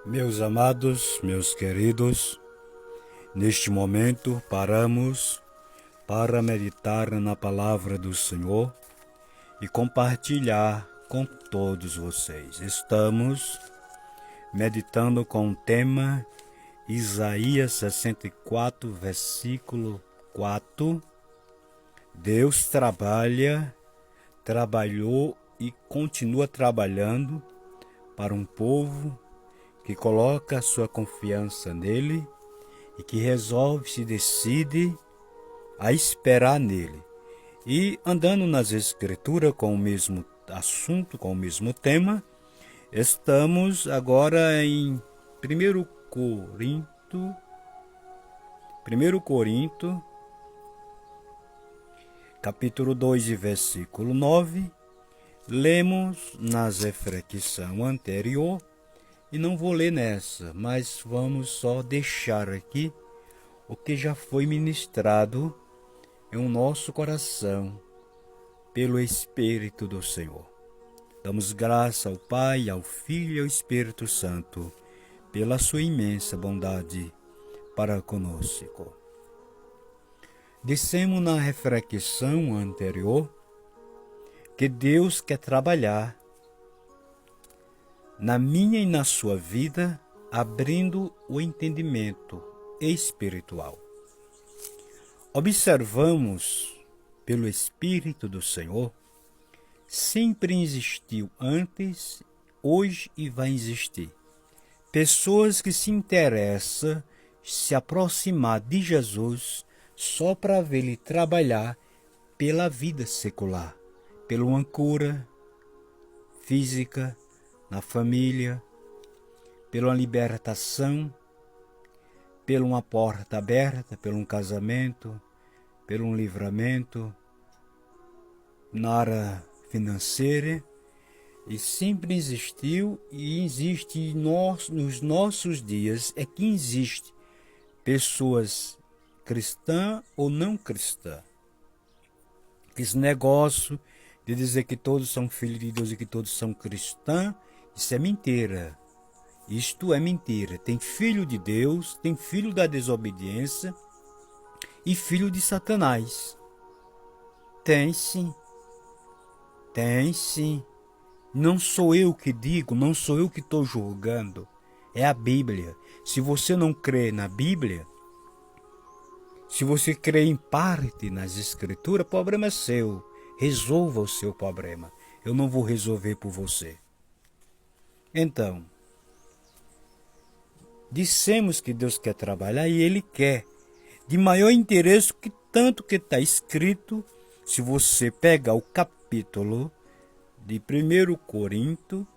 Meus amados, meus queridos, neste momento paramos para meditar na palavra do Senhor e compartilhar com todos vocês. Estamos meditando com o tema Isaías 64, versículo 4. Deus trabalhou e continua trabalhando para um povo que coloca a sua confiança nele e que se decide a esperar nele. E andando nas Escrituras com o mesmo assunto, com o mesmo tema, estamos agora em 1 Corinto, capítulo 2, versículo 9. Lemos nas reflexão anterior, e não vou ler nessa, mas vamos só deixar aqui o que já foi ministrado em nosso coração pelo Espírito do Senhor. Damos graça ao Pai, ao Filho e ao Espírito Santo pela sua imensa bondade para conosco. Dissemos na reflexão anterior que Deus quer trabalhar na minha e na sua vida, abrindo o entendimento espiritual. Observamos, pelo Espírito do Senhor, sempre existiu antes, hoje e vai existir. Pessoas que se interessam se aproximar de Jesus só para ver ele trabalhar pela vida secular, pela uma cura física, na família, pela libertação, pela uma porta aberta, pelo um casamento, pelo um livramento, na área financeira, e sempre existiu e existe nos nossos dias, é que existe pessoas cristãs ou não cristãs. Esse negócio de dizer que todos são filhos de Deus e que todos são cristãos, isso é mentira. Isto é mentira. Tem filho de Deus, tem filho da desobediência e filho de Satanás. Tem sim. Tem sim. Não sou eu que digo, não sou eu que estou julgando. É a Bíblia. Se você não crê na Bíblia, se você crê em parte nas Escrituras, o problema é seu. Resolva o seu problema. Eu não vou resolver por você. Então, dissemos que Deus quer trabalhar e Ele quer. De maior interesse que tanto que está escrito, se você pegar o capítulo de 1 Corinto,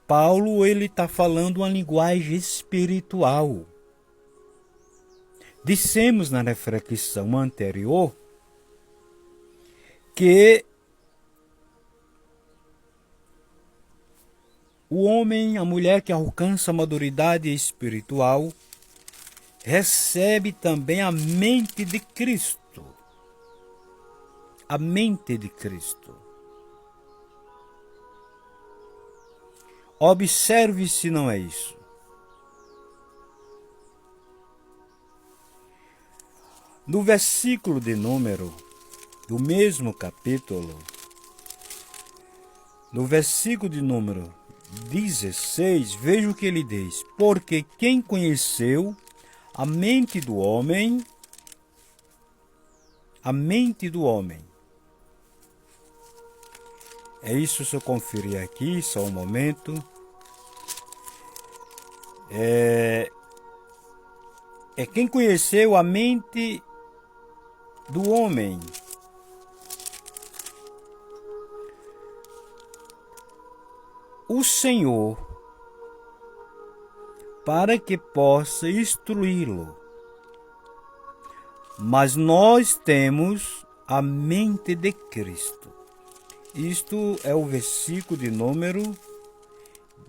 Paulo ele está falando uma linguagem espiritual. Dissemos na reflexão anterior que o homem, a mulher que alcança a maturidade espiritual, recebe também a mente de Cristo. A mente de Cristo. Observe se não é isso. No versículo de número do mesmo capítulo, no versículo de número 16, veja o que ele diz. Porque quem conheceu a mente do homem, é isso, se eu conferir aqui, só um momento. É quem conheceu a mente do homem. O Senhor, para que possa instruí-lo. Mas nós temos a mente de Cristo. Isto é o versículo de número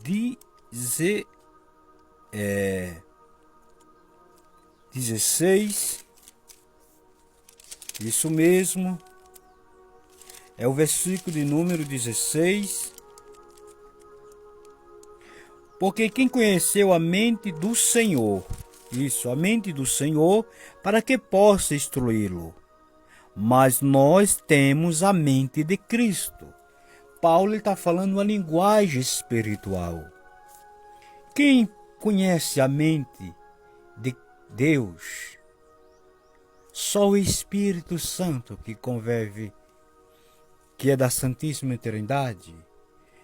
16. Isso mesmo. É o versículo de número 16. Porque quem conheceu a mente do Senhor, isso, a mente do Senhor, para que possa instruí-lo. Mas nós temos a mente de Cristo. Paulo está falando uma linguagem espiritual. Quem conhece a mente de Deus? Só o Espírito Santo que convive, que é da Santíssima Trindade.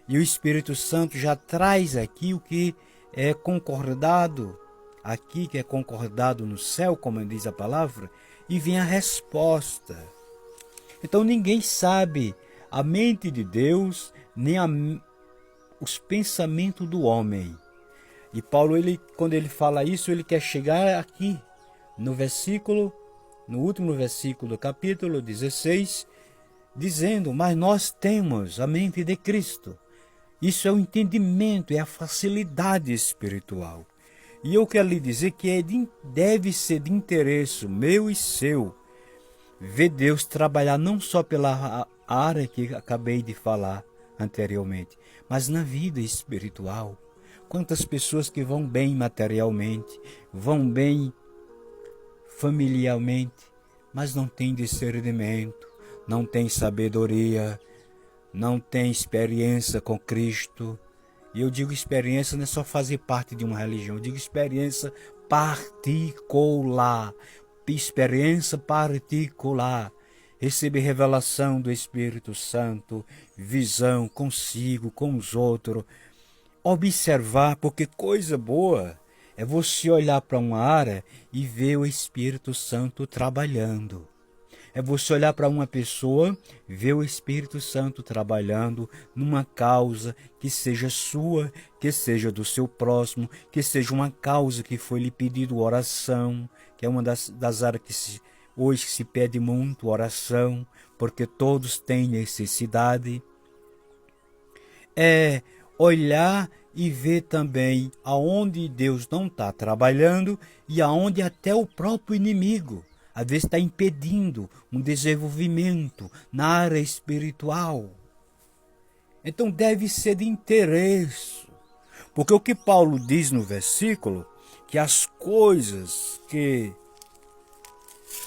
E o Espírito Santo já traz aqui o que é concordado, aqui que é concordado no céu, como diz a palavra, e vem a resposta. Então ninguém sabe a mente de Deus, nem os pensamentos do homem. E Paulo, quando ele fala isso, ele quer chegar aqui, no último versículo do capítulo 16, dizendo, mas nós temos a mente de Cristo. Isso é o entendimento, é a facilidade espiritual. E eu quero lhe dizer que deve ser de interesse meu e seu ver Deus trabalhar não só pela área que acabei de falar anteriormente, mas na vida espiritual. Quantas pessoas que vão bem materialmente, vão bem familiarmente, mas não têm discernimento, não têm sabedoria, não têm experiência com Cristo. E eu digo experiência não é só fazer parte de uma religião, eu digo experiência particular. Experiência particular. Receber revelação do Espírito Santo, visão consigo, com os outros. Observar, porque coisa boa é você olhar para uma área e ver o Espírito Santo trabalhando. É você olhar para uma pessoa, ver o Espírito Santo trabalhando numa causa que seja sua, que seja do seu próximo, que seja uma causa que foi lhe pedido oração, que é uma das áreas que hoje se pede muito oração, porque todos têm necessidade. É olhar e ver também aonde Deus não está trabalhando e aonde até o próprio inimigo às vezes está impedindo um desenvolvimento na área espiritual. Então deve ser de interesse. Porque o que Paulo diz no versículo, que as coisas que,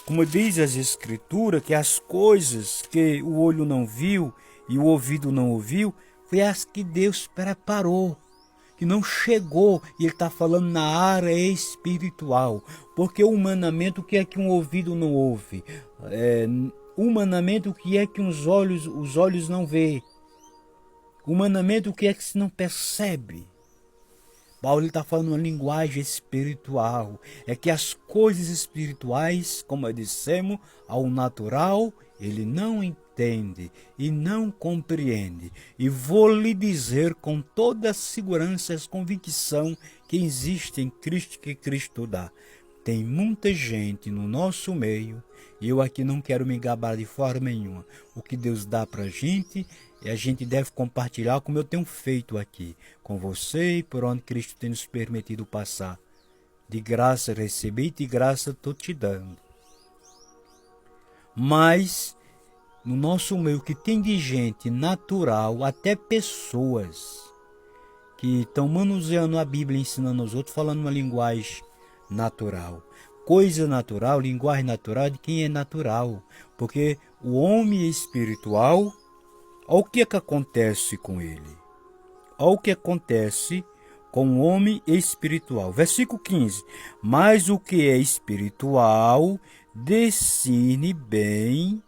como diz as Escrituras, que as coisas que o olho não viu e o ouvido não ouviu, foi as que Deus preparou, que não chegou, e ele está falando na área espiritual, porque humanamente o que é que um ouvido não ouve? Humanamente o que é que os olhos não vê? Humanamente o que é que se não percebe? Paulo está falando uma linguagem espiritual, é que as coisas espirituais, como dissemos, ao natural, ele não entende e não compreende. E vou lhe dizer com toda a segurança e convicção que existe em Cristo, que Cristo dá. Tem muita gente no nosso meio, e eu aqui não quero me gabar de forma nenhuma. O que Deus dá para a gente deve compartilhar, como eu tenho feito aqui, com você e por onde Cristo tem nos permitido passar. De graça recebi, de graça estou te dando. Mas, no nosso meio, que tem de gente natural, até pessoas que estão manuseando a Bíblia, ensinando aos outros, falando uma linguagem natural. Coisa natural, linguagem natural de quem é natural. Porque o homem espiritual, olha o que é que acontece com ele. Olha o que acontece com o homem espiritual. Versículo 15. Mas o que é espiritual discerne bem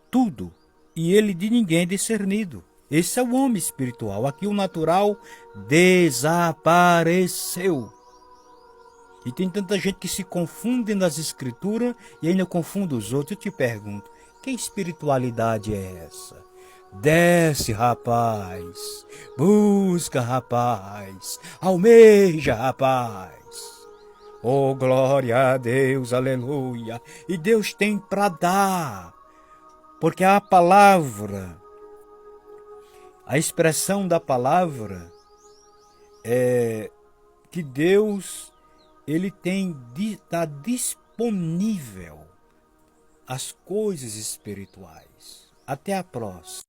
tudo, e ele de ninguém é discernido. Esse é o homem espiritual. Aqui o natural desapareceu. E tem tanta gente que se confunde nas escrituras e ainda confunde os outros. Eu te pergunto, que espiritualidade é essa? Desce, rapaz. Busca, rapaz. Almeja, rapaz. Oh, glória a Deus, aleluia. E Deus tem para dar. Porque a palavra, a expressão da palavra é que Deus, ele está disponível as coisas espirituais. Até a próxima.